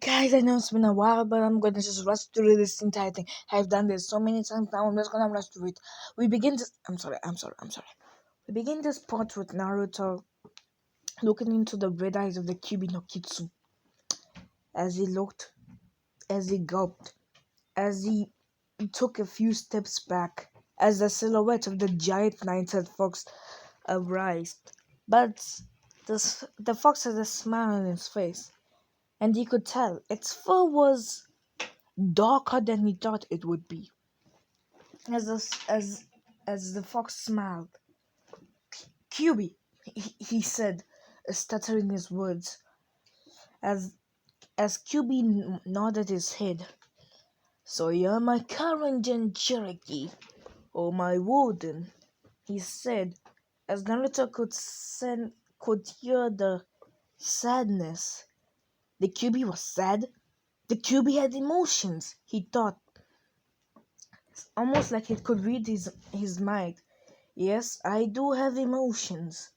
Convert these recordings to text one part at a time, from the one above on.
Guys, I know it's been a while, but I'm gonna just rush through this entire thing. I've done this so many times now. I'm just gonna rush through it. We begin this. I'm sorry. We begin this part with Naruto looking into the red eyes of the Kyubi no Kitsu as he looked, as he gulped, as he took a few steps back, as the silhouette of the giant nine-tailed fox arose. But the fox had a smile on its face, and he could tell its fur was darker than he thought it would be. As the fox smiled, "Kyubi," he said, stuttering his words. As Kyubi nodded his head, "So you're my current jinchuriki, or my warden," he said, as Naruto could hear the sadness. The Kyubi was sad. The Kyubi had emotions, he thought, almost like it could read his mind. "Yes, I do have emotions,"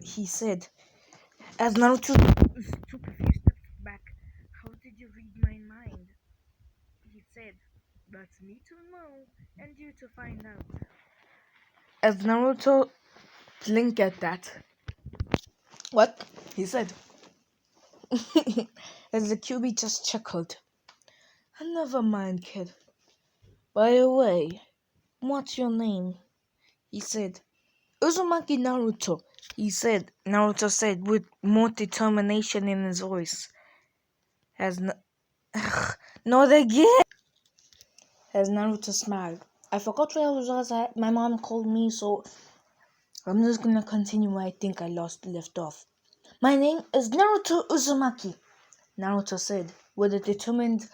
he said, as Naruto took a few steps back. "How did you read my mind?" he said. "That's me to know, and you to find out." As Naruto blinked at that. "What?" he said. As the Kyubi just chuckled. "Never mind, kid. By the way, what's your name?" he said. "Uzumaki Naruto," Naruto said with more determination in his voice. As not again. As Naruto smiled. "I forgot where I was at. My mom called me, so I'm just gonna continue where I think I left off. My name is Naruto Uzumaki," Naruto said with a determined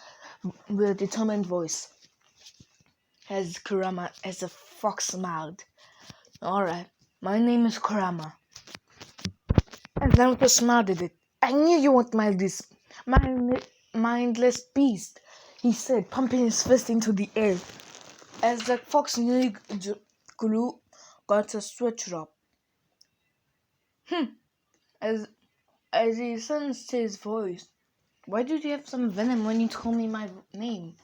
voice. As the fox smiled. "Alright, my name is Kurama." And Naruto smiled at it. "I knew you weren't mindless beast," he said, pumping his fist into the air. As the fox nearly got a switch up. As he sensed his voice. "Why did you have some venom when you told me my name?"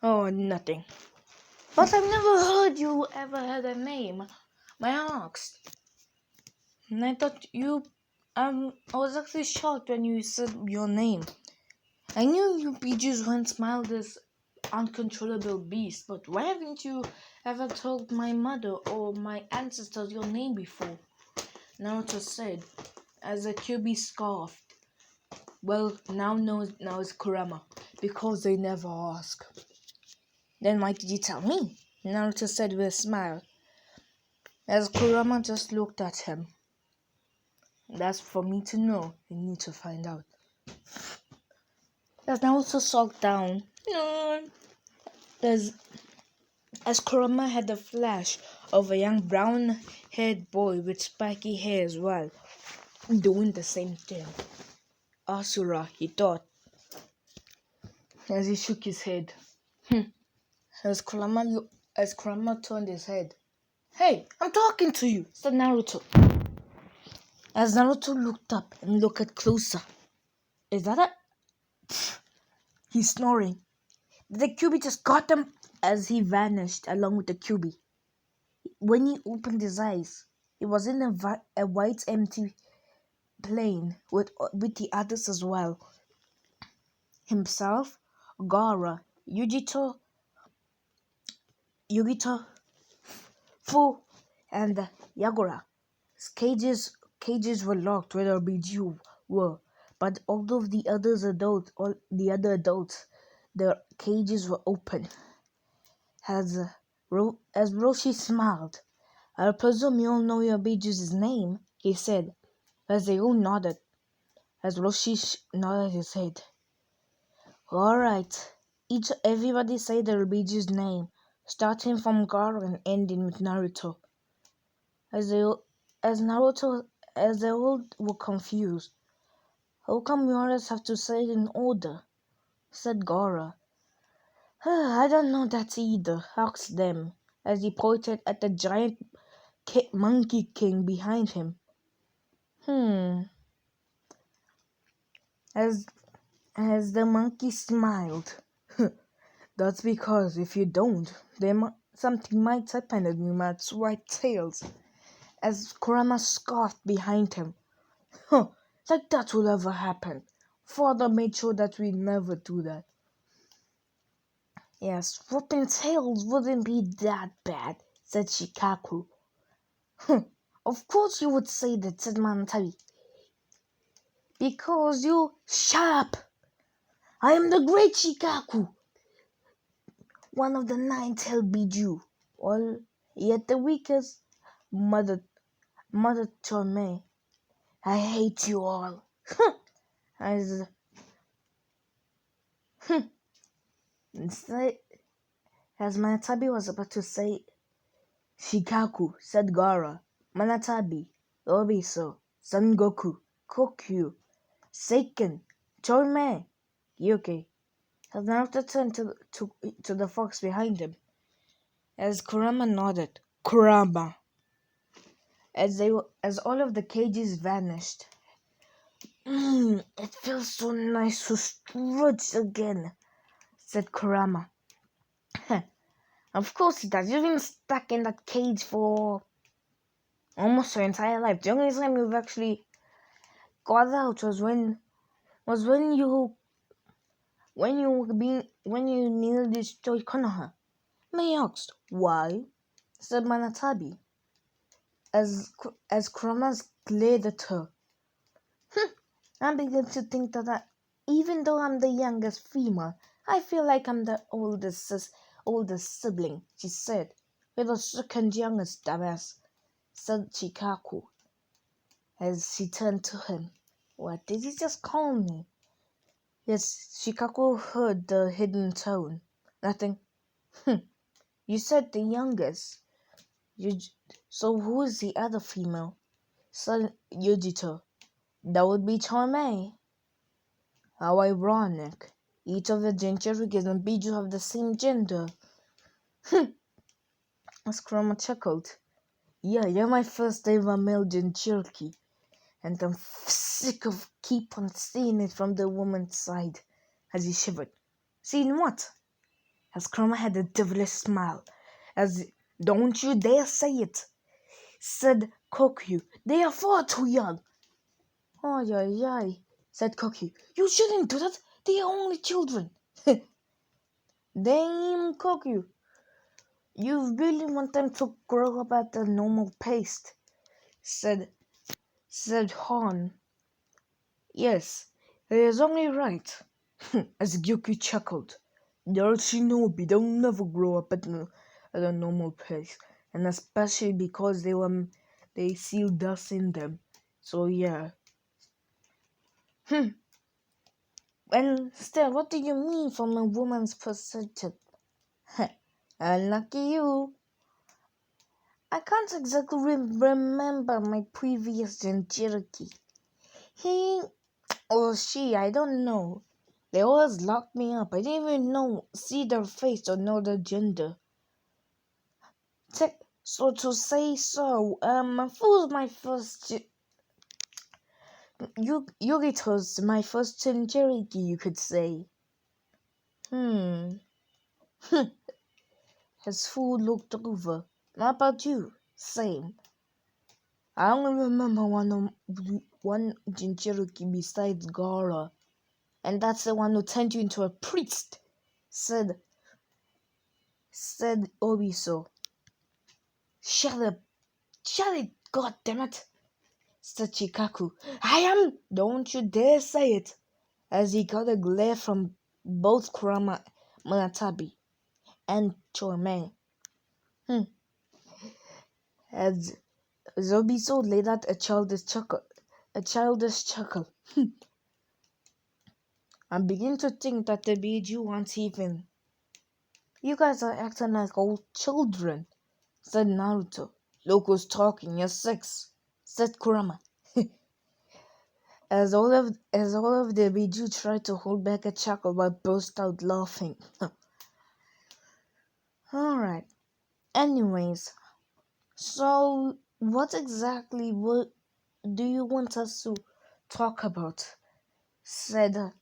"Oh, nothing. But I've never heard you ever had a name," I asked. "And I thought I was actually shocked when you said your name. I knew you Bijus once smiled as uncontrollable beast, but why haven't you ever told my mother or my ancestors your name before?" Naruto said, as a Kyubi scoffed. "Well, now it's Kurama, because they never ask." "Then why did you tell me?" Naruto said with a smile, as Kurama just looked at him. "That's for me to know, and you to find out." As Naruto sulked down, as Kurama had a flash of a young brown-haired boy with spiky hair as well, doing the same thing. "Asura," he thought, as he shook his head. As Kurama turned his head. "Hey, I'm talking to you," said Naruto. As Naruto looked up and looked closer. "Is that a..." He's snoring. The Kyubi just got him as he vanished along with the Kyubi. When he opened his eyes, it was in a white empty plane with the others as well. Himself, Gaara, Yugito, Fu, and Yagura. Cages were locked where the Biju were, but all of the other adults, their cages were open. As Roshi smiled, "I presume you all know your Biju's name," he said, as they all nodded. As Roshi nodded his head. "All right, everybody say their Biju's name, starting from Gaara and ending with Naruto." As they all were confused. "How come you always have to say it in order?" said Gaara. "I don't know that either," asked them, as he pointed at the giant Monkey King behind him. as as the monkey smiled. That's because if you don't, something might happen and we might swat tails. As Kurama scoffed behind him. Huh, like that will ever happen. Father made sure that we never do that. Yes, whooping tails wouldn't be that bad, said Shikaku. Of course you would say that, said Manatabi. Because you shut up! I am the great Shikaku, one of the 9-tailed Biju, all yet the weakest. Mother Tomei, I hate you all. As as Manatabi was about to say, Shikaku, said Gaara, Manatabi, Obiso, Son Goku, Kokyu, Seiken, Tomei, Yuki. Has now turned to the fox behind him. As Kurama nodded, Kurama. As all of the cages vanished. It feels so nice to stretch again, said Kurama. Of course it does. You've been stuck in that cage for almost your entire life. The only time you've actually got out was when you nearly destroyed Konoha. May asked, why? Said Manatabi. As Kurama glared at her. I began to think that even though I'm the youngest female, I feel like I'm the oldest sibling, she said. You're the second youngest, dumbass, said Chikaku, as she turned to him. What did you just call me? Yes, Chikaku heard the hidden tone. Nothing. You said the youngest. So who is the other female? Said Yujito. That would be Tomei. How ironic. Each of the jinchuriki and Biju have the same gender. As Kurama chuckled. Yeah, you're my first ever male jinchuriki. And I'm sick of keep on seeing it from the woman's side. As he shivered. Seeing what? As Kurama had a devilish smile. As, don't you dare say it, said Kokyu. They are far too young. Ay, said Kokyu. You shouldn't do that. They are only children. Damn, Kokyu. You really want them to grow up at a normal pace, said Han. Yes, it is only right. As Gyuki chuckled. The shinobi don't never grow up at a normal pace, and especially because they seal dust in them. So yeah. And still, what do you mean from a woman's perspective? Unlucky you. I can't exactly remember my previous jinchuriki. He or she, I don't know. They always locked me up. I didn't even see their face or know their gender. So to say so, who's my first Yugito's my first jinchuriki, you could say. His food looked over. What about you? Same. I only remember one jinchuriki besides Gaara, and that's the one who turned you into a priest, said Obiso. Shut it, god damn it, said Chikaku. Don't you dare say it, as he got a glare from both Kurama Manatabi and Chomei. As Zobiso laid out a childish chuckle. I'm beginning to think that the Biju aren't even. You guys are acting like old children, said Naruto. Look who's talking, you're 6, said Kurama. As all of the Biju tried to hold back a chuckle but burst out laughing. Alright. Anyways, so what exactly do you want us to talk about? said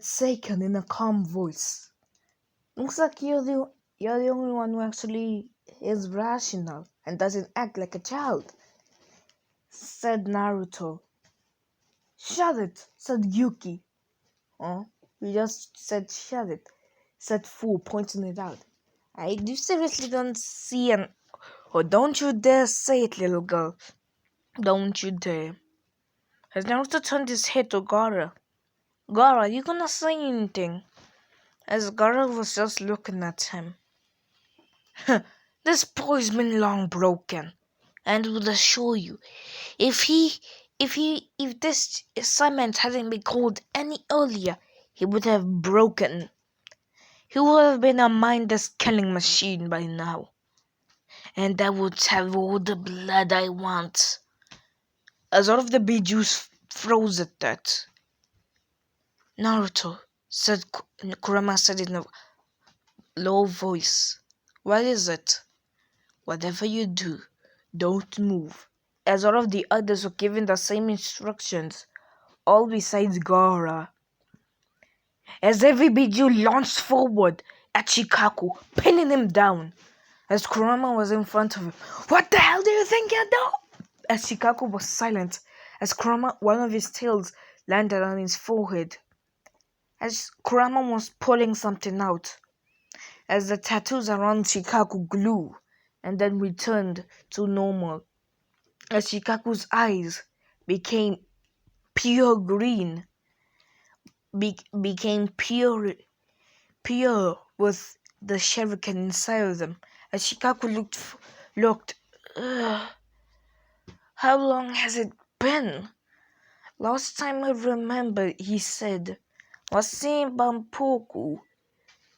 Seiken in a calm voice. Looks like you're the only one who actually is rational and doesn't act like a child, said Naruto. Shut it, said Yuki. Oh, you just said shut it, said Fu, pointing it out. You seriously don't see an... Oh, don't you dare say it, little girl. Don't you dare. Has Naruto turned his head to Gaara. Gaara, you gonna say anything? As Gaara was just looking at him. This boy's been long broken, and would assure you, if this assignment hadn't been called any earlier, he would have broken. He would have been a mindless killing machine by now, and I would have all the blood I want. As all of the Bijus froze at that. Naruto, said Kurama said in a low voice. What is it? Whatever you do, don't move. As all of the others were given the same instructions, all besides Gaara. As every Biju launched forward at Shikaku, pinning him down. As Kurama was in front of him. What the hell do you think you're doing? As Shikaku was silent, as Kurama, one of his tails landed on his forehead. As Kurama was pulling something out. As the tattoos around Shikaku grew and then returned to normal. As Shikaku's eyes became pure green, became pure with the shuriken inside of them. As Shikaku looked, how long has it been? Last time I remember, he said, was seeing Bampoku.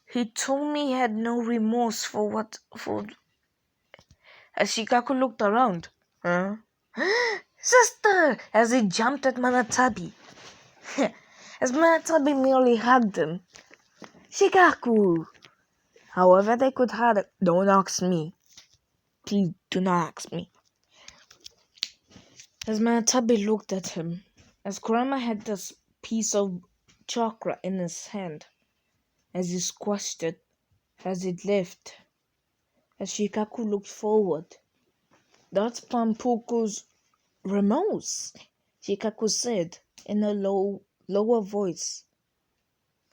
He told me he had no remorse for. As Shikaku looked around, huh? Sister! As he jumped at Manatabi. As Manatabi merely hugged him. Shikaku! However they could hide it, don't ask me. Please do not ask me. As Manatabi looked at him, as Kurama had this piece of chakra in his hand, as he squashed it, as it left, as Shikaku looked forward. That's Pampoku's remorse, Shikaku said in a lower voice.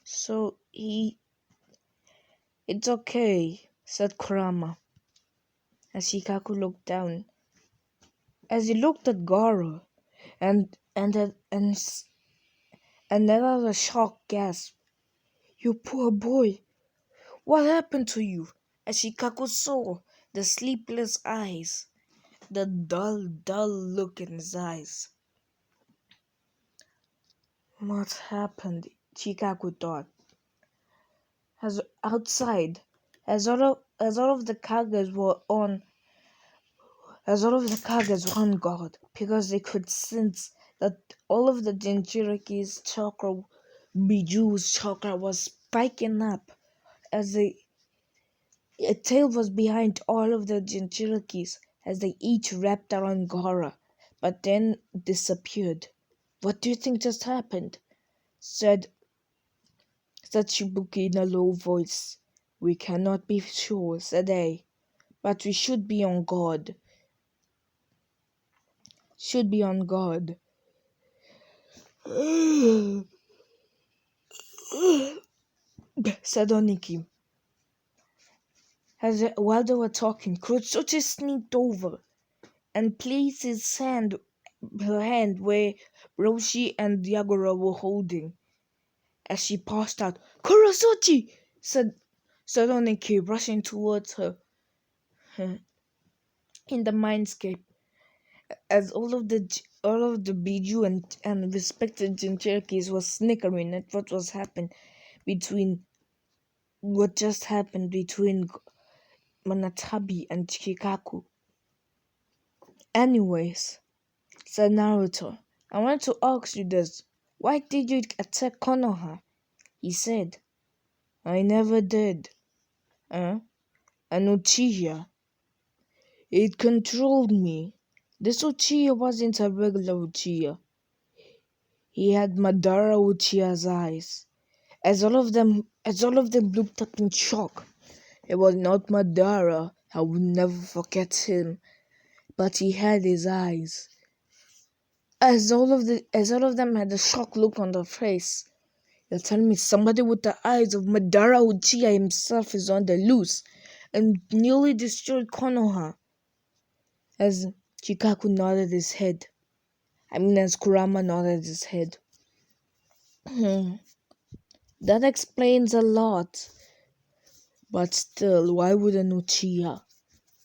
So it's okay, said Kurama, as Shikaku looked down. As he looked at Gaara, and let out a shocked gasp. You poor boy, what happened to you? As Shikaku saw the sleepless eyes, the dull look in his eyes. What happened? Shikaku thought. As outside, as all of the Kages were on guard, because they could sense that all of the Jinchuriki's chakra, Biju's chakra, was spiking up, as a tail was behind all of the Jinchurikis as they each wrapped around Gaara, but then disappeared. What do you think just happened? said Shibuki in a low voice. We cannot be sure, said A, but we should be on guard. Said Oniki. While they were talking, Kurotsuchi sneaked over and placed her hand where Roshi and Yagura were holding. As she passed out, Kurotsuchi! said Oniki, rushing towards her. In the mindscape, as all of the Biju and respected Jinchurikis was snickering at what just happened between Manatabi and Chikaku. Anyways, said Naruto, I want to ask you this. Why did you attack Konoha? He said. I never did. An Uchiha. It controlled me. This Uchiha wasn't a regular Uchiha. He had Madara Uchiha's eyes. As all of them looked up in shock. It was not Madara. I would never forget him. But he had his eyes. As all of them had a shocked look on their face. You're telling me somebody with the eyes of Madara Uchiha himself is on the loose and nearly destroyed Konoha? As Chikaku nodded his head. As Kurama nodded his head. That explains a lot. But still, why would an Uchiha?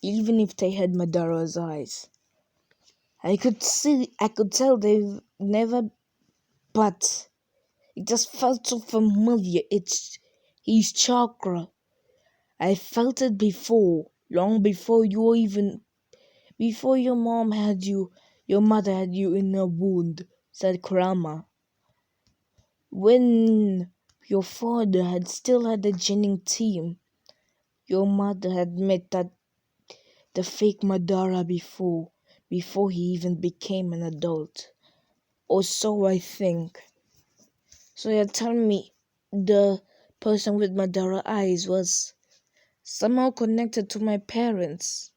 Even if they had Madara's eyes. I could tell they've never, but it just felt so familiar. It's his chakra. I felt it before, long before before your mother had you in a wound, said Kurama. When your father had still had the Jinning team, your mother had met the fake Madara before he even became an adult. Or so I think. So you're telling me the person with Madara eyes was somehow connected to my parents?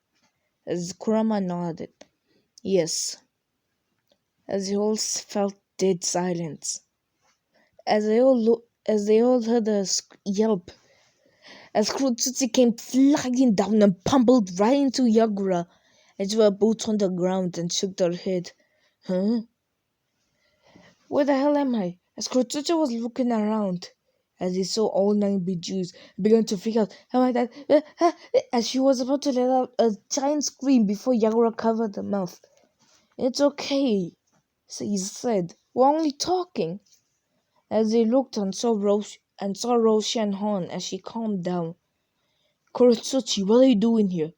As Kurama nodded. Yes. As they all felt dead silence. As they all heard a yelp. As Kurotsuchi came flying down and pummeled right into Yagura. As they were both on the ground and shook their head. Huh? Where the hell am I? As Kurotsuchi was looking around, as he saw all 9 Bijus, began to freak out. Am I dead? As she was about to let out a giant scream before Yagura covered her mouth. It's okay, he said. We're only talking. As he looked and saw Roshi and Hon as she calmed down. Kurotsuchi, what are you doing here?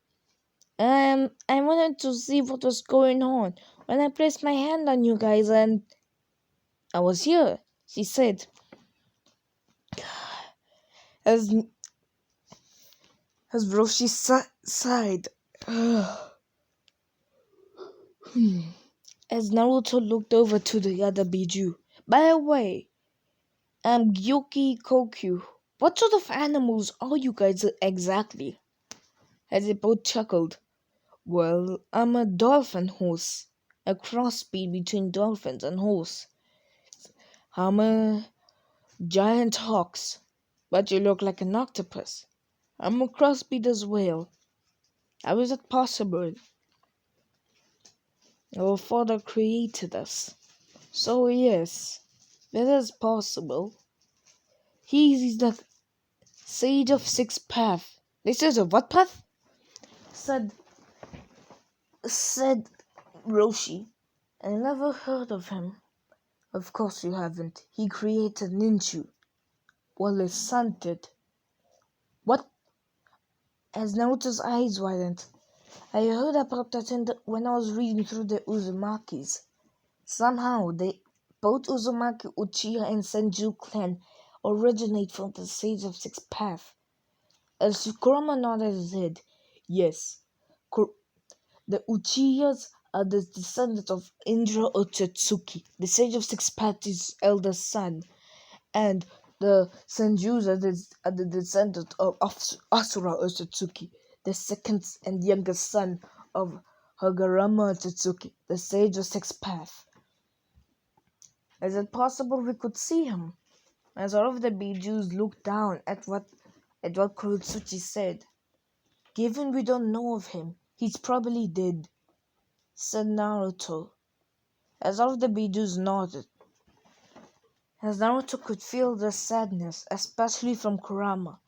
I wanted to see what was going on when I placed my hand on you guys and I was here, she said. As Roshi sighed. As Naruto looked over to the other Biju. By the way, I'm Gyoki Kokyu. What sort of animals are you guys exactly? As they both chuckled. Well, I'm a dolphin horse. A crossbreed between dolphins and horse. I'm a giant ox. But you look like an octopus. I'm a crossbreed as well. How is that possible? Our father created us. So yes, that is possible. He is the sage of 6 path. The sage of what path? Said Roshi. I never heard of him. Of course you haven't. He created ninju. Well, his son did. What? As Naruto's eyes widened. I heard about that when I was reading through the Uzumakis. Somehow, both Uzumaki, Uchiha, and Senju clan originate from the Sage of 6 Path. As Kurama nodded his head, yes, the Uchihas are the descendants of Indra Otsutsuki, the Sage of 6 Path's eldest son, and the Senjus are the descendants of Asura Otsutsuki, the second and youngest son of Hagarama Otsutsuki, the Sage of 6 Path. Is it possible we could see him? As all of the Bijus looked down at what Kurotsuchi said. Given we don't know of him, he's probably dead, said Naruto. As all of the Bijus nodded. As Naruto could feel the sadness, especially from Kurama.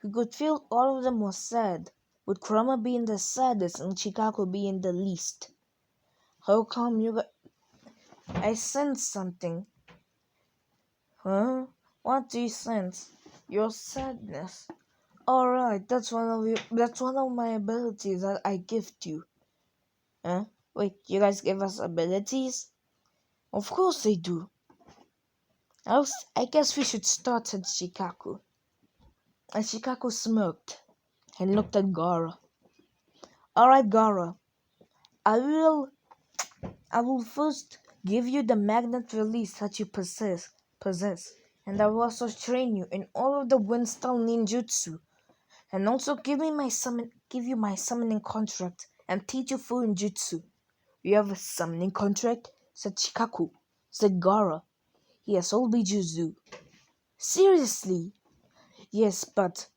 He could feel all of them were sad, with Kurama being the saddest and Chikaku being the least. How come you got... I sense something. Huh? What do you sense? Your sadness. Alright, that's one of my abilities that I gift you. Huh? Wait, you guys give us abilities? Of course they do. I guess we should start at Shikaku. And Shikaku smirked and looked at Gaara. Alright, Gaara. I will first give you the magnet release that you possess, and I will also train you in all of the wind style ninjutsu, and also give you my summoning contract and teach you full jutsu. You have a summoning contract? Said Shikaku. Said Gara. Yes, all be Juzu. Seriously? Yes, but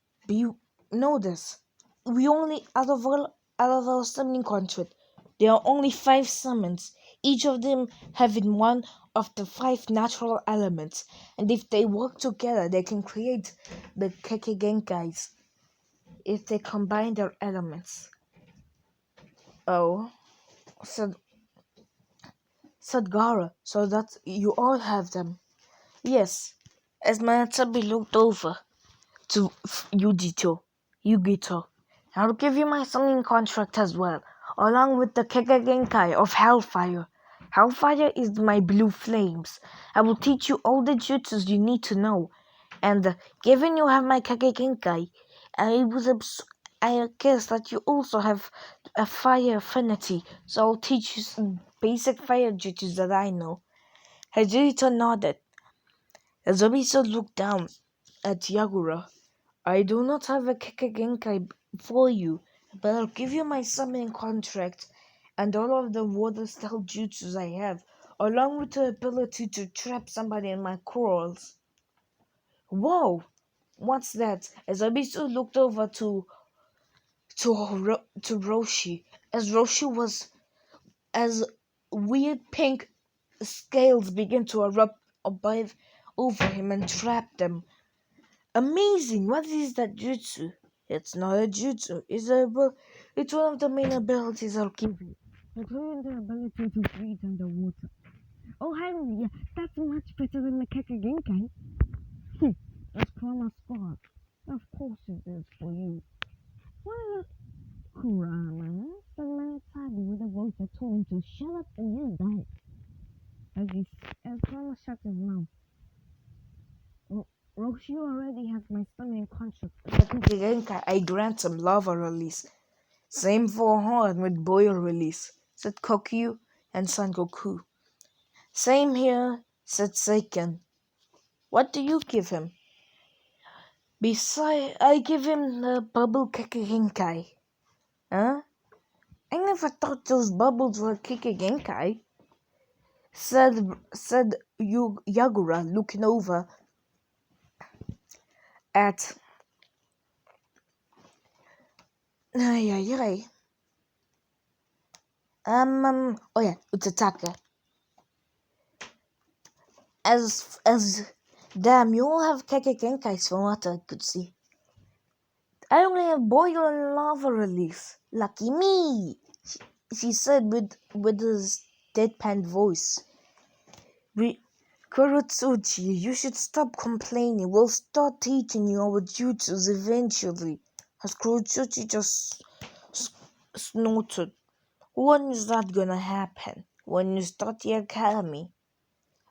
know this. We only out of our summoning contract, there are only 5 summons, each of them having one of the 5 natural elements, and if they work together, they can create the Kekigenkais if they combine their elements. Oh, said Gara, so that you all have them. Yes, as Manatabi looked over to Yugito, I'll give you my summoning contract as well, along with the Kekigenkai of Hellfire. Hellfire is my blue flames. I will teach you all the jutsus you need to know, and given you have my Kekigenkai, I guess that you also have a fire affinity, so I'll teach you some basic fire jutsus that I know. Hajito nodded. Azobiso looked down at Yagura. I do not have a Kekigenkai for you, but I'll give you my summoning contract and all of the water style jutsus I have, along with the ability to trap somebody in my corals. Whoa! What's that? Azobiso looked over to Roshi, as weird pink scales began to erupt above over him and trap them. Amazing! What is that jutsu? It's not a jutsu. It's one of the main abilities I'll give you, including the ability to breathe underwater. Oh, hallelujah! That's much better than the Kekigenkai. That's Kurama's spot. Of course it is for you. What is it? Kurama, the man sadly with a voice that told him to shut up and use that. As Kurama shut his mouth. Roshi already has my summoning contract. I grant him lava release. Same for Horn with boil release, said Kokyu and Son Goku. Same here, said Seiken. What do you give him? Besides, I give him the bubble Kekigenkai. Huh? I never thought those bubbles were Kekigenkai, said Yagura, looking over at oh yeah, Utataka. As damn, you all have Kekigenkais from what I could see. I only have boil and lava release. Lucky me, she said with his deadpan voice. Kurotsuchi, you should stop complaining. We'll start teaching you our jutsus eventually. As Kurotsuchi just snorted. When is that gonna happen? When you start the academy?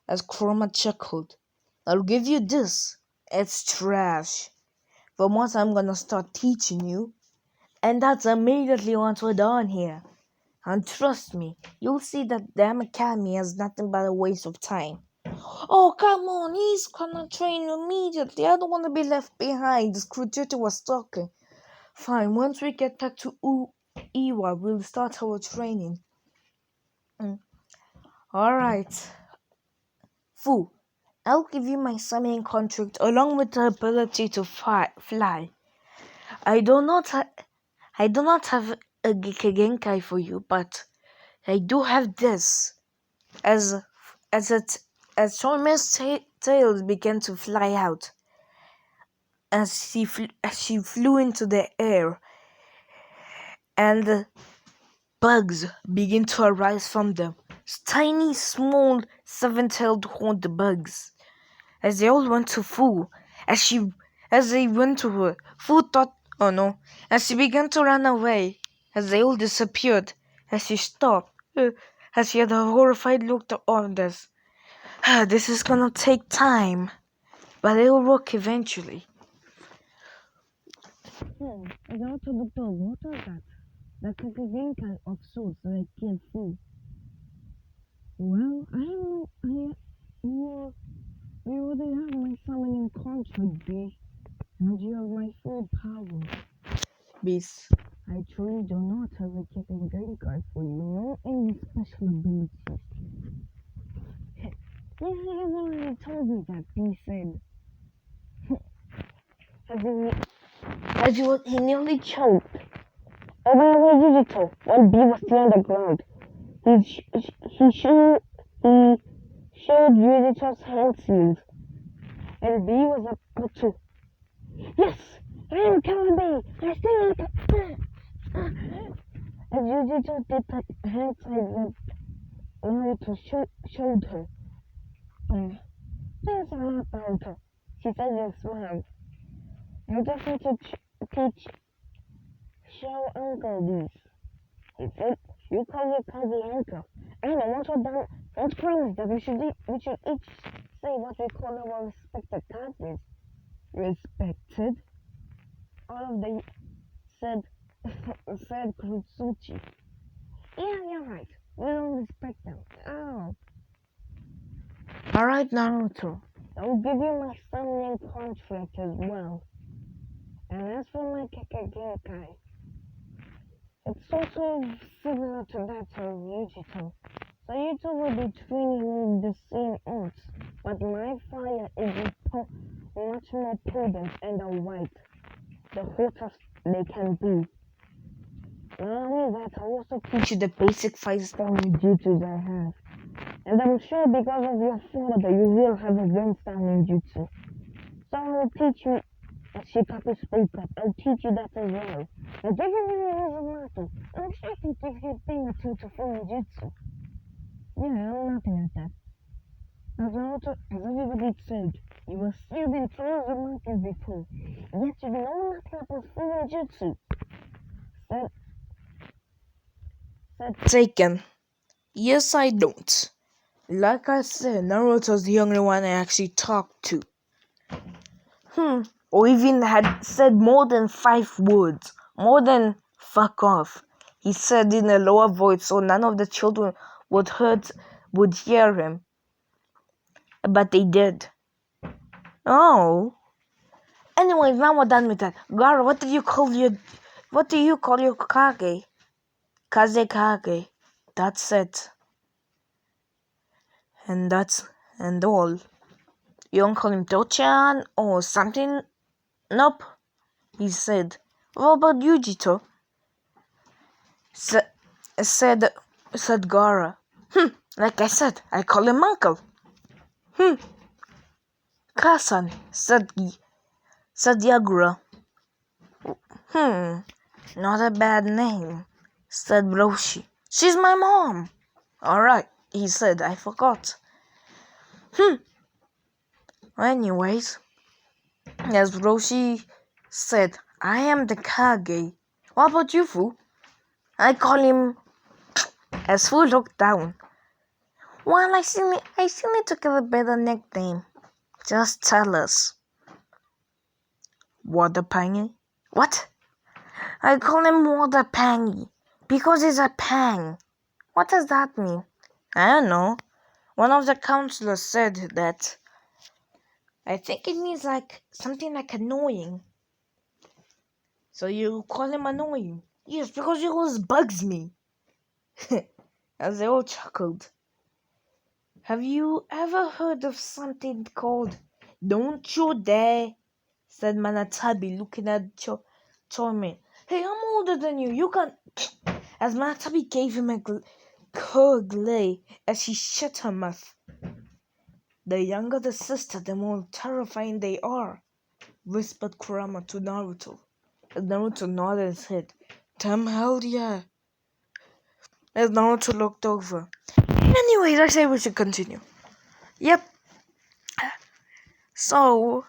As Chroma chuckled. I'll give you this. It's trash. From what I'm gonna start teaching you. And that's immediately once we're done here. And trust me, you'll see that damn academy is nothing but a waste of time. Oh, come on, he's gonna train immediately. I don't want to be left behind. The Screwtutor was talking. Fine, once we get back to Iwa, we'll start our training. Alright. Fu, I'll give you my summoning contract along with the ability to fly. I do not have a Gekigenkai for you, but I do have this. As Shoime's tails began to fly out, as she flew into the air, and bugs began to arise from them. Tiny, small, 7-tailed horned bugs. As they all went to Fu, as they went to her, Fu thought, oh no, as she began to run away, as they all disappeared, as she stopped, as she had a horrified look on this. This is gonna take time, but it'll work eventually. I also looked at water that. The Kakagenkai of sorts that I can't fool. Well, you already have my summoning contract, B, and you have my full power. Beast. I truly do not have a Kakagenkai for you, nor any special abilities. Yeah, he has already told me that, B said. He nearly choked. Over the digital, when B was still on the ground. He showed Yujito's hand seals, and B was up to. Yes! I am Killer B! I still like it! As Yujito did the hand signs that Naruto showed her. Things are not Naruto, she said and smiled. I just need to show Uncle these. He said, you call your cousin Uncle. And don't promise that we should each say what we call our respected cousins. Respected? All of them said, said Kurutsuchi. Yeah, you're right. We don't respect them. Oh. Alright, Naruto. I'll give you my summoning contract as well. And as for my Kakagenkai, it's also similar to that of Yujito. So you two will be training with the same arts, but my fire is much more potent and white, the hottest they can be. Not only that, I'll also teach you the basic 5-star ninjutsus I have. And I'm sure because of your father, you will have a 1-star ninjutsu. So I'll teach you Shikaku spoke up. I'll teach you that as well. And everyone knows Naruto. I'm sure I can give you a thing or two to full ninjutsu. Yeah, I'm nothing at that. As Naruto, as everybody said, you were sealed in Toyo's mountains before, yet you know nothing about full ninjutsu. Said Taken. Yes, I don't. Like I said, Naruto's the only one I actually talked to. Or even had said more than 5 words. More than fuck off. He said in a lower voice so none of the children would hear him. But they did. Oh. Anyways, now we're done with that. Gara, what do you call your Kage? Kazekage. That's it. And all. You don't call him Dochan or something? Nope. He said. What about Yujito? Said Gara. Like I said, I call him Uncle. Kasan, said Yagura. Not a bad name, said Roshi. She's my mom. Alright, he said, I forgot. Anyways, as Roshi said, I am the Kage. What about you, Fu? I call him... As Fu looked down. Well, I still need to get a better nickname. Just tell us. Waterpangy? What? I call him Waterpangy because he's a pang. What does that mean? I don't know. One of the counselors said that. I think it means like something like annoying. So you call him annoying? Yes, because he always bugs me. As they all chuckled. Have you ever heard of something called Don't You Dare? Said Manatabi, looking at Chome. Hey, I'm older than you. You can't. As Manatabi gave him a glare as she shut her mouth. The younger the sister, the more terrifying they are, whispered Kurama to Naruto. As Naruto nodded his head. Damn hell yeah. As Naruto looked over. Anyways, I say we should continue. Yep. So,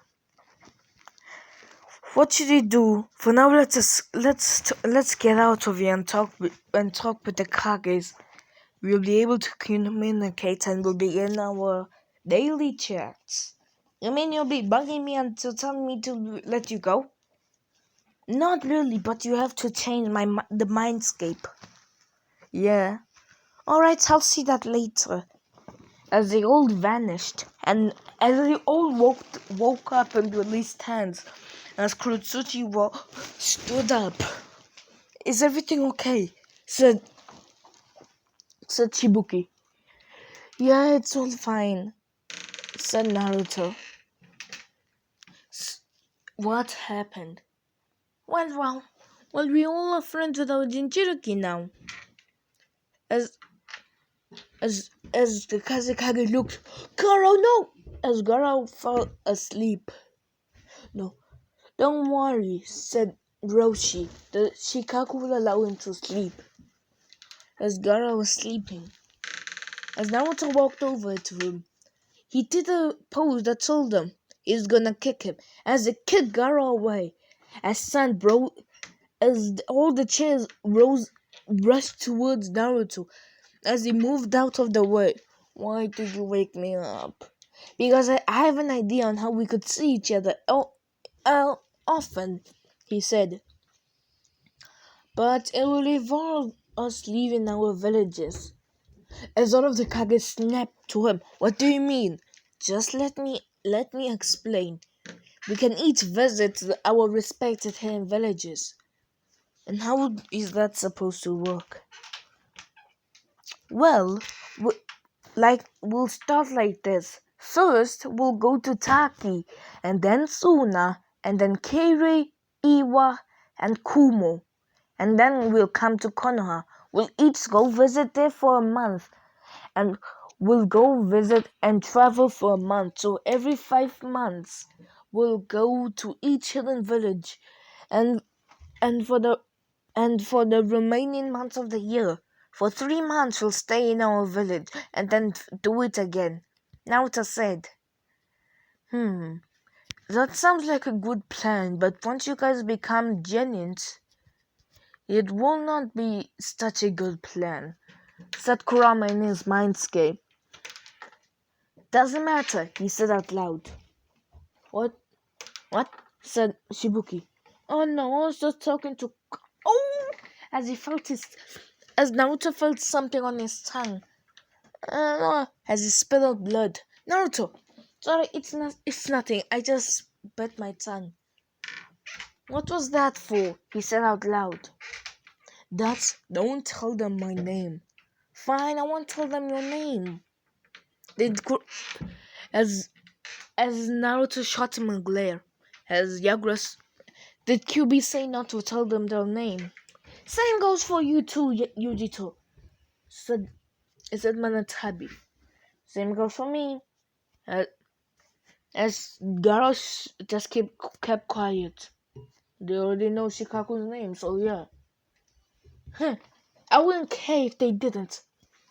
what should we do? For now, let's get out of here and talk with the Kages. We'll be able to communicate and we'll begin our daily chats. You mean you'll be bugging me until telling me to let you go? Not really, but you have to change the mindscape. Yeah. Alright, I'll see that later. As they all vanished, and as they all woke up and released hands, as Kurotsuchi stood up. Is everything okay? Said Shibuki. Yeah, it's all fine, said Naruto. What happened? Well, we all are friends with our Jinchuriki now. As the Kazekage looked, Garo, no! As Garo fell asleep. No, don't worry, said Roshi. The Shikaku will allow him to sleep. As Garo was sleeping. As Naruto walked over to him, he did a pose that told them he's gonna kick him. As he kicked Garo away, as all the chairs rushed towards Naruto. As he moved out of the way. Why did you wake me up? Because I have an idea on how we could see each other often, he said. But it will involve us leaving our villages. As all of the Kage snapped to him, what do you mean? Just let me explain. We can each visit our respected hidden villages. And how is that supposed to work? Well, we'll start like this. First, we'll go to Taki, and then Suna, and then Kiri, Iwa, and Kumo. And then we'll come to Konoha. We'll each go visit there for a month. And we'll go visit and travel for a month. So every 5 months, we'll go to each hidden village. And for the remaining months of the year, for 3 months we'll stay in our village and then do it again. Naruto said, that sounds like a good plan, but once you guys become genius, it will not be such a good plan, said Kurama in his mindscape. Doesn't matter, he said out loud. What? Said Shibuki. Oh no, I was just talking to... Oh! As Naruto felt something on his tongue. As he spit out blood. Naruto! Sorry, it's nothing. I just bit my tongue. What was that for? He said out loud. Don't tell them my name. Fine, I won't tell them your name. As Naruto shot him a glare. As Yagura... Did QB say not to tell them their name? Same goes for you too, Yujito, said Manatabi. Same goes for me. As Garrosh just kept quiet. They already know Shikaku's name, so yeah. I wouldn't care if they didn't,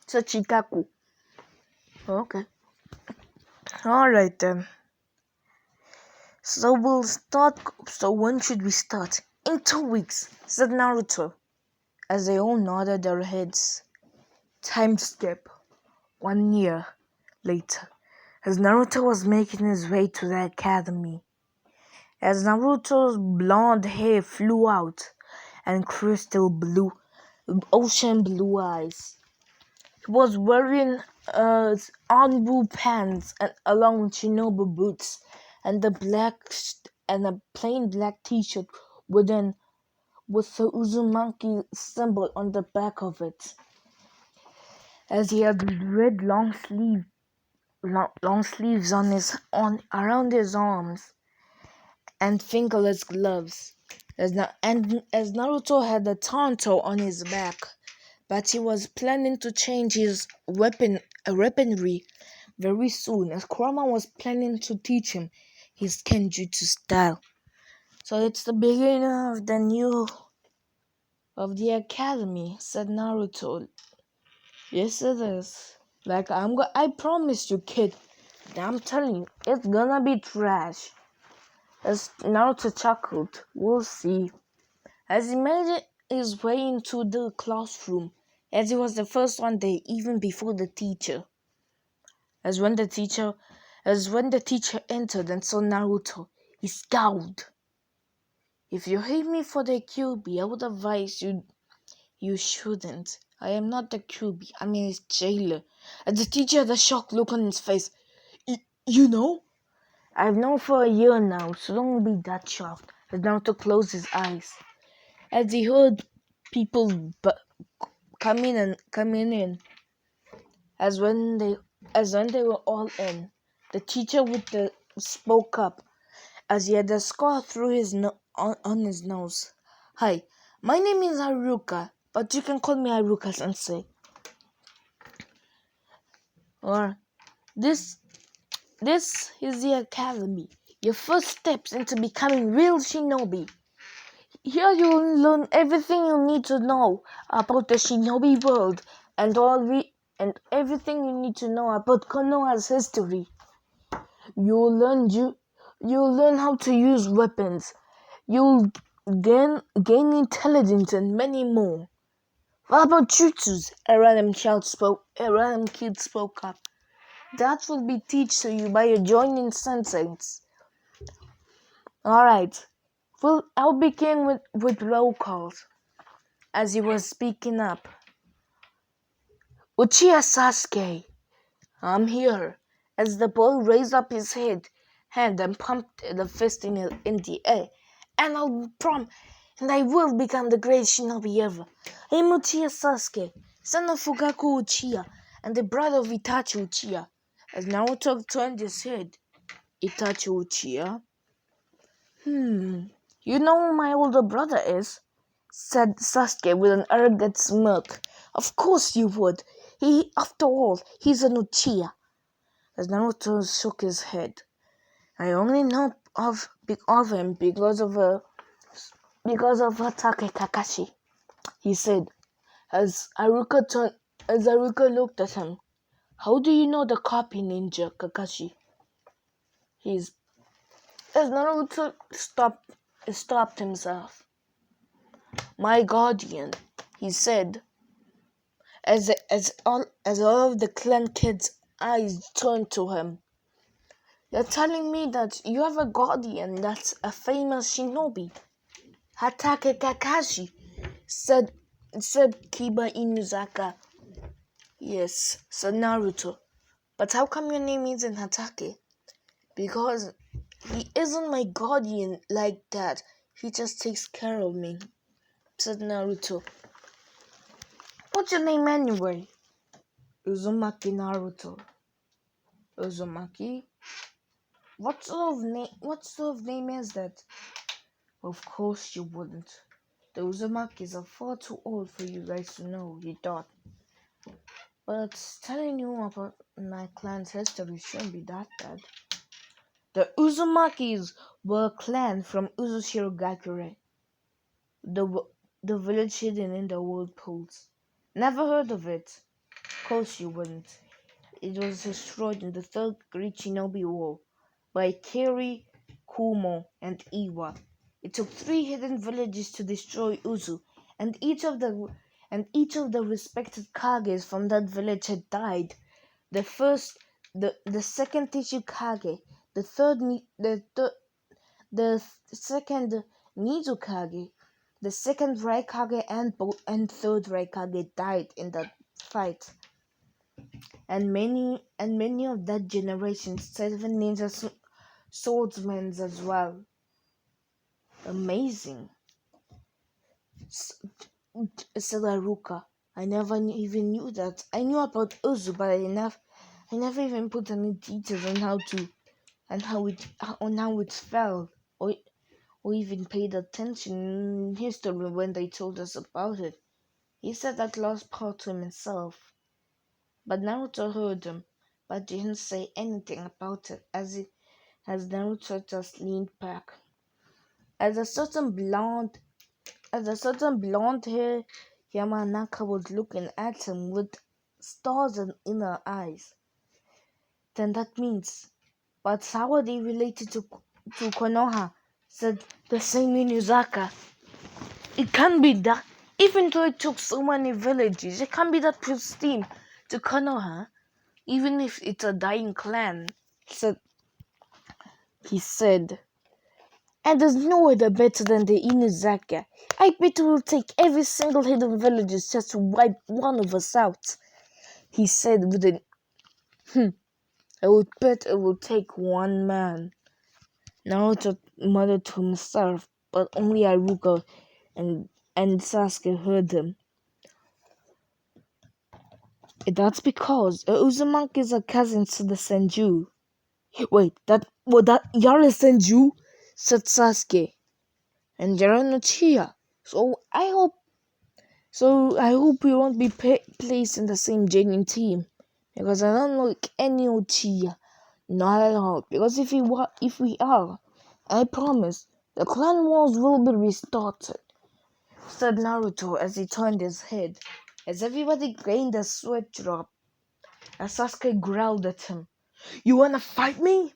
said Shikaku. Okay. Alright then. So when should we start? In 2 weeks, said Naruto. As they all nodded their heads. Time skip. 1 year later. As Naruto was making his way to the academy. As Naruto's blonde hair flew out and crystal blue, ocean blue eyes. He was wearing Anbu pants and along with Shinobu boots and a plain black t-shirt with the Uzumaki symbol on the back of it. As he had red long sleeves around his arms and fingerless gloves. As Naruto had a Tonto on his back, but he was planning to change his weaponry very soon, as Kurama was planning to teach him his Kenjutsu style. So it's the beginning of the academy, said Naruto. Yes, it is. I promised you, kid. I'm telling you, it's gonna be trash. As Naruto chuckled, we'll see. As he made his way into the classroom, as he was the first one there, even before the teacher. As when the teacher entered and saw Naruto, he scowled. If you hate me for the QB, I would advise you shouldn't. I am not the QB. I mean, his jailer. And the teacher had a shocked look on his face. You know? I've known for a year now, so don't be that shocked. As Naruto closed his eyes. As he heard people coming in, as when they were all in, the teacher spoke up, as he had a scar through on his nose. Hi, my name is Haruka, but you can call me Haruka Sensei. Or this is the academy. Your first steps into becoming real shinobi. Here you'll learn everything you need to know about the shinobi world and everything you need to know about Konoha's history. You'll learn how to use weapons. You'll gain intelligence and many more. What about jutsus? A random kid spoke up. That will be taught to you by your joining senseis. Alright. Well, I'll begin with roll calls. As he was speaking up. Uchiha Sasuke, I'm here. As the boy raised up his hand and pumped the fist in the air. And I will become the greatest shinobi ever. I am Uchiha Sasuke, son of Fugaku Uchiha, and the brother of Itachi Uchiha. As Naruto turned his head, Itachi Uchiha? You know who my older brother is? Said Sasuke with an arrogant smirk. Of course you would. After all, he's an Uchiha. As Naruto shook his head. I only know of him because of Hatake Kakashi, he said, as Haruka looked at him. How do you know the copy ninja, Kakashi? As Naruto stopped himself. My guardian, he said, as all of the clan kids' eyes turned to him. You're telling me that you have a guardian that's a famous shinobi? Hatake Kakashi, said Kiba Inuzaka. Yes, said Naruto. But how come your name isn't Hatake? Because he isn't my guardian like that. He just takes care of me, said Naruto. What's your name anyway? Uzumaki Naruto. Uzumaki? What sort of name is that? Of course you wouldn't. The Uzumakis are far too old for you guys to know, he thought. But telling you about my clan's history shouldn't be that bad. The Uzumakis were a clan from Uzushirogakure, the village hidden in the whirlpools. Never heard of it? Of course you wouldn't. It was destroyed in the Third Great Shinobi War by Kiri, Kumo, and Iwa. It took 3 hidden villages to destroy Uzu, and each of the respected Kages from that village had died. The second Teshukage, the second Nizukage, the second Raikage, and third Raikage died in that fight. And many of that generation 7 ninja swordsmen as well. Amazing, said Haruka. I never even knew that. I knew about Uzu, but I never even put any details on how it fell, or even paid attention in history when they told us about it. He said that last part to himself. But Naruto heard him, but didn't say anything about it, as Naruto just leaned back. As a certain blonde hair Yamanaka was looking at him with stars in her eyes. Then that means, but how are they related to Konoha? Said the same Inuzaka. It can't be that. Even though it took so many villages, it can't be that pristine to Konoha. Even if it's a dying clan, he said. And there's no other better than the Inuzaka. I bet it will take every single hidden village just to wipe one of us out, he said with an I would bet it will take one man. Naruto muttered to himself, but only Iruka and Sasuke heard him. That's because Uzumaki are cousins to the Senju. Wait, that y'all is Senju? Said Sasuke. And you're no Chia. I hope we won't be placed in the same genuine team. Because I don't like any Uchiha. Not at all. Because if we are, I promise, the clan wars will be restarted, said Naruto as he turned his head. As everybody gained a sweat drop, as Sasuke growled at him. You wanna fight me?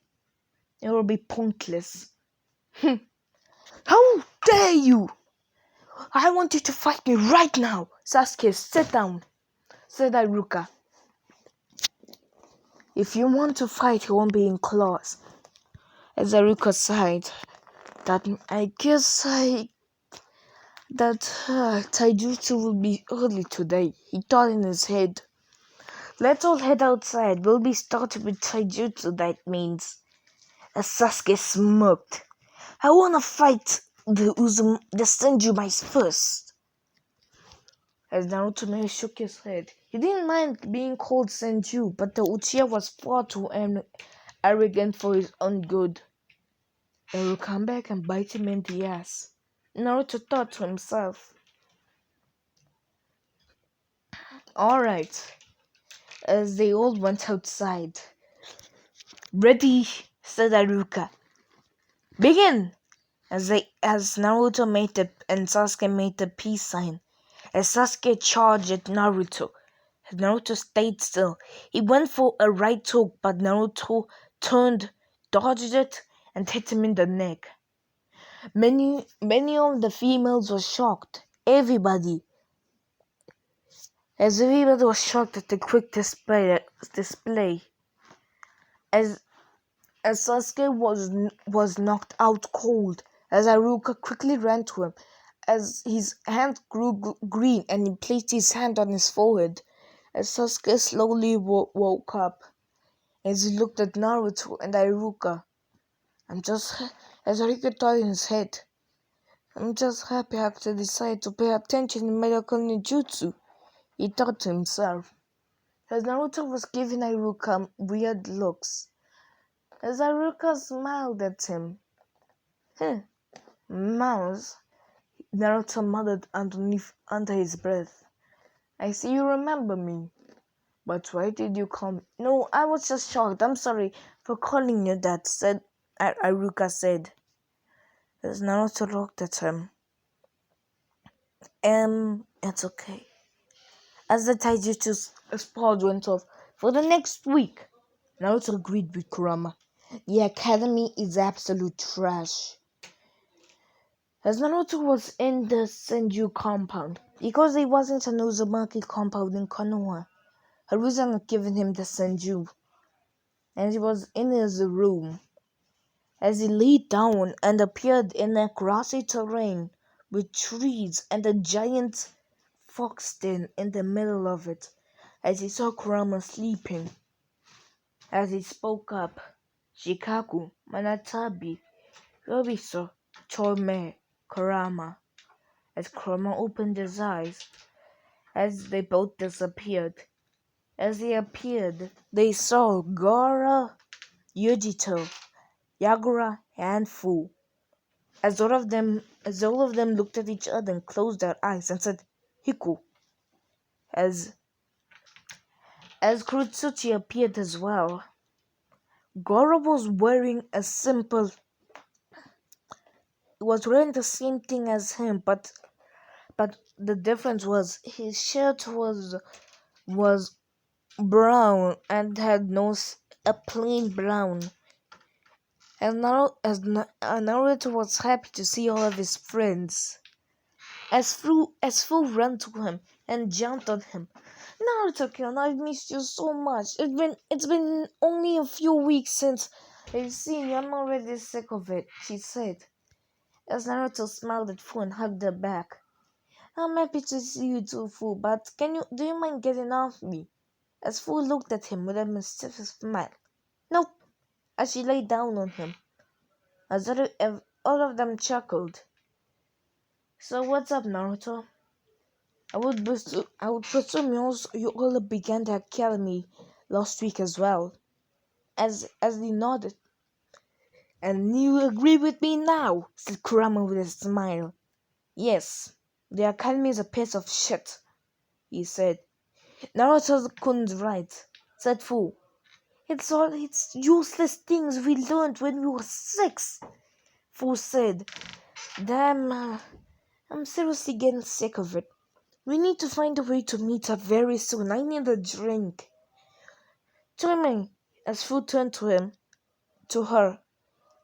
It will be pointless. How dare you! I want you to fight me right now! Sasuke, sit down, said Iruka. If you want to fight, it won't be in claws. As Iruka sighed, that taijutsu will be early today, he thought in his head. Let's all head outside. We'll be starting with taijutsu, that means. As Sasuke smirked. I wanna fight the Senju first. As Naruto merely shook his head. He didn't mind being called Senju, but the Uchiha was far too arrogant for his own good. They will come back and bite him in the ass. Naruto thought to himself. Alright. As they all went outside. Ready, said Iruka. Begin! As Naruto and Sasuke made the peace sign. As Sasuke charged at Naruto. Naruto stayed still. He went for a right hook, but Naruto turned, dodged it, and hit him in the neck. Many of the females were shocked. Everybody was shocked at the quick display. As Sasuke was knocked out cold, as Iruka quickly ran to him, as his hand grew green and he placed his hand on his forehead. As Sasuke slowly woke up, as he looked at Naruto and Iruka, as Iruka thought in his head, I'm just happy I actually decided to pay attention in medical ninjutsu, he thought to himself. As Naruto was giving Iruka weird looks, as Iruka smiled at him. Mouse, Naruto muttered under his breath. I see you remember me. But why did you call me? No, I was just shocked. I'm sorry for calling you that, Iruka said. As Naruto looked at him. It's okay. As the taijutsu spell went off for the next week, Naruto agreed with Kurama. The academy is absolute trash. As Naruto was in the Senju compound, because he wasn't an Uzumaki compound in Konoha, Harusan had given him the Senju, and he was in his room. As he lay down and appeared in a grassy terrain with trees and a giant fox den in the middle of it, as he saw Kurama sleeping. As he spoke up, Shikaku, Manatabi, Yobiso, Chome, Kurama. As Kurama opened his eyes, as they both disappeared. As they appeared, they saw Gaara, Yujito, Yagura, and Fu. As all of them looked at each other and closed their eyes and said, Hiku. As Kurutsuchi appeared as well. Gaara was wearing the same thing as him, but the difference was his shirt was brown and had a plain brown. And Naruto was happy to see all of his friends. As Fu ran to him and jumped on him. Naruto-kun, I've missed you so much. It's been only a few weeks since I've seen you. I'm already sick of it, she said. As Naruto smiled at Fu and hugged her back. I'm happy to see you too, Fu, but do you mind getting off me? As Fu looked at him with a mischievous smile. Nope, as she lay down on him. As all of them chuckled. So what's up, Naruto? I would presume you all began the academy last week as well. As he nodded. And you agree with me now, said Kurama with a smile. Yes, the academy is a piece of shit, he said. Naruto-kun's right, said Fu. It's useless things we learned when we were 6, Fu said. Damn, I'm seriously getting sick of it. We need to find a way to meet up very soon. I need a drink. Join me, as Fu turned to her.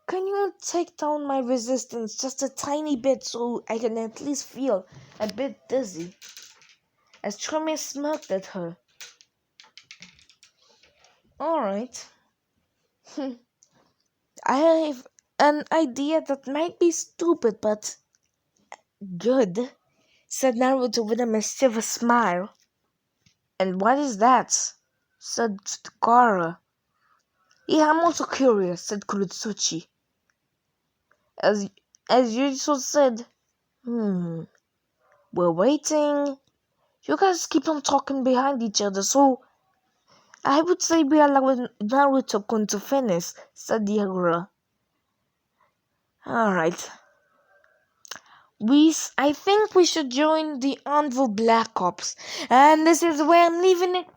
Can you take down my resistance just a tiny bit so I can at least feel a bit dizzy? As Treme smirked at her. Alright. I have an idea that might be stupid, but good, said Naruto with a mischievous smile. And what is that? Said Gaara. Yeah, I'm also curious, said Kurotsuchi. As Yuji said, we're waiting. You guys keep on talking behind each other, so I would say we allow Naruto-kun to finish, said Yagura. Alright. I think we should join the Anvil Black Ops, and this is where I'm leaving it